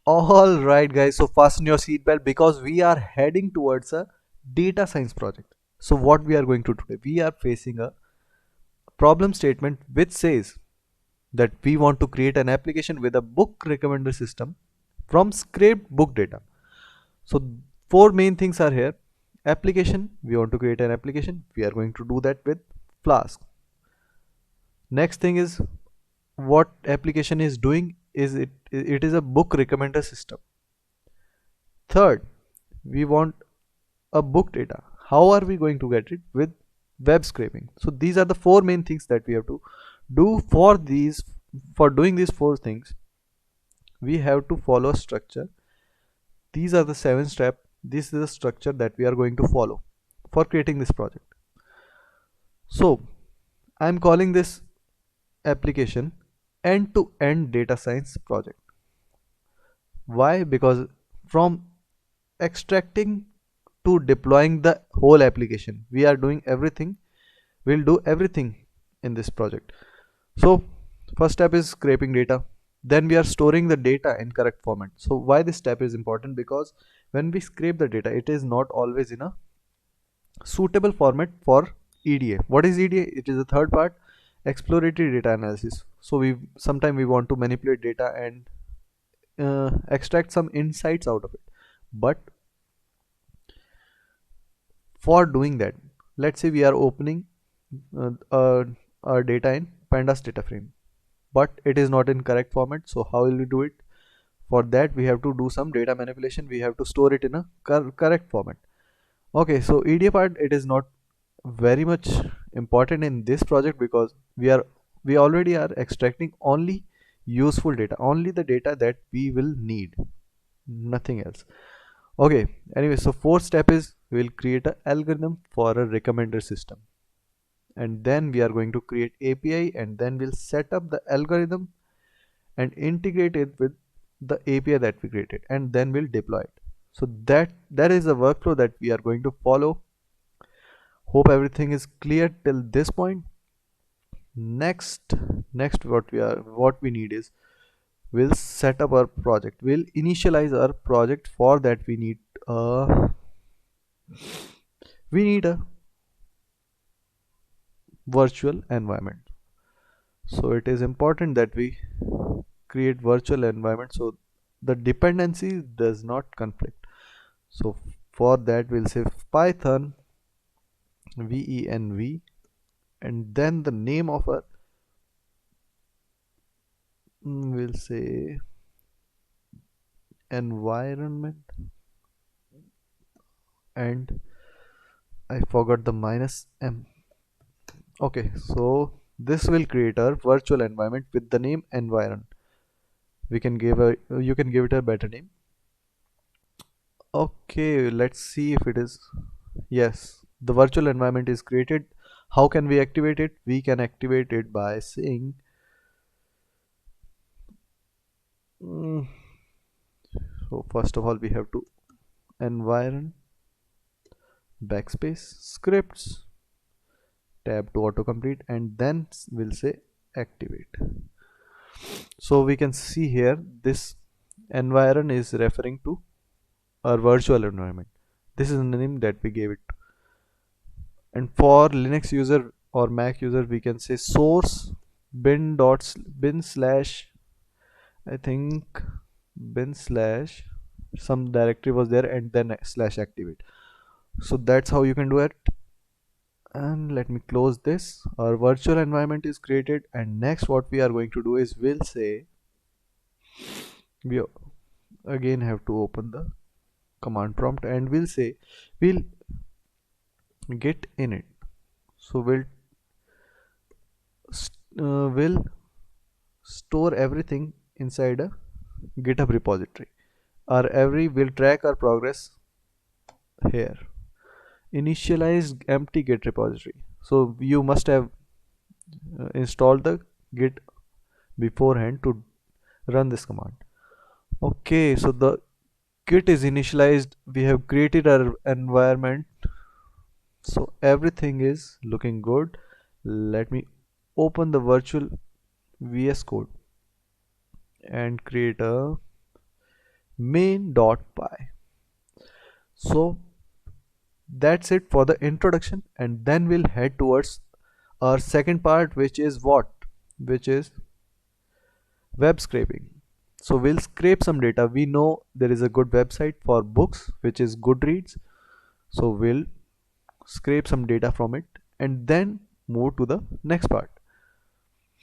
All right, guys. So fasten your seatbelt because we are heading towards a data science project. So what we are going to do today, we are facing a problem statement which says that we want to create an application with a book recommender system from scraped book data. So four main things are here. Application, we want to create an application. We are going to do that with Flask. Next thing is what application is doing is it is a book recommender system. Third, we want a book data. How are we going to get it? With web scraping. So these are the four main things that we have to do for these. For doing these four things, we have to follow a structure. These are the 7 steps. This is the structure that we are going to follow for creating this project. So I'm calling this application end-to-end data science project. Why? Because from extracting to deploying the whole application, we are doing everything. We'll do everything in this project. So first step is scraping data. Then we are storing the data in correct format. So why this step is important? Because when we scrape the data, it is not always in a suitable format for EDA. What is EDA? It is the third part, exploratory data analysis. So we sometimes we want to manipulate data and extract some insights out of it. But for doing that, let's say we are opening our data in pandas data frame, but it is not in correct format. So how will we do it? For that we have to do some data manipulation. We have to store it in a correct format. Okay, so EDA part, it is not very much important in this project because we already are extracting only useful data, only the data that we will need, nothing else. Okay, anyway, so fourth step is we'll create an algorithm for a recommender system, and then we are going to create API, and then we'll set up the algorithm and integrate it with the API that we created, and then we'll deploy it. So that is the workflow that we are going to follow. Hope everything is clear till this point. Next what we need is we'll set up our project. We'll initialize our project. For that we need a virtual environment. So it is important that we create virtual environment so the dependency does not conflict. So for that we'll say python venv, and then the name of our we'll say environment, and I forgot the minus m. Okay, so this will create a virtual environment with the name environ. We can give a You can give it a better name. Okay, let's see if it is. Yes, the virtual environment is created. How can we activate it? We can activate it by saying mm, so first of all we have to environ backspace scripts tab to autocomplete, and then we'll say activate. So we can see here this environ is referring to our virtual environment. This is the name that we gave it. And for Linux user or Mac user, we can say source bin slash, I think bin slash some directory was there, and then slash activate. So that's how you can do it. And let me close this. Our virtual environment is created, and next what we are going to do is we'll say we again have to open the command prompt, and we'll say we'll get init. So we'll store everything inside a GitHub repository. We'll track our progress here. Initialize empty Git repository. So you must have installed the Git beforehand to run this command. Okay, so the Git is initialized. We have created our environment. So everything is looking good. Let me open the virtual VS Code and create a main.py. So that's it for the introduction, and then we'll head towards our second part, which is what? Which is web scraping. So we'll scrape some data. We know there is a good website for books, which is Goodreads. So we'll scrape some data from it and then move to the next part.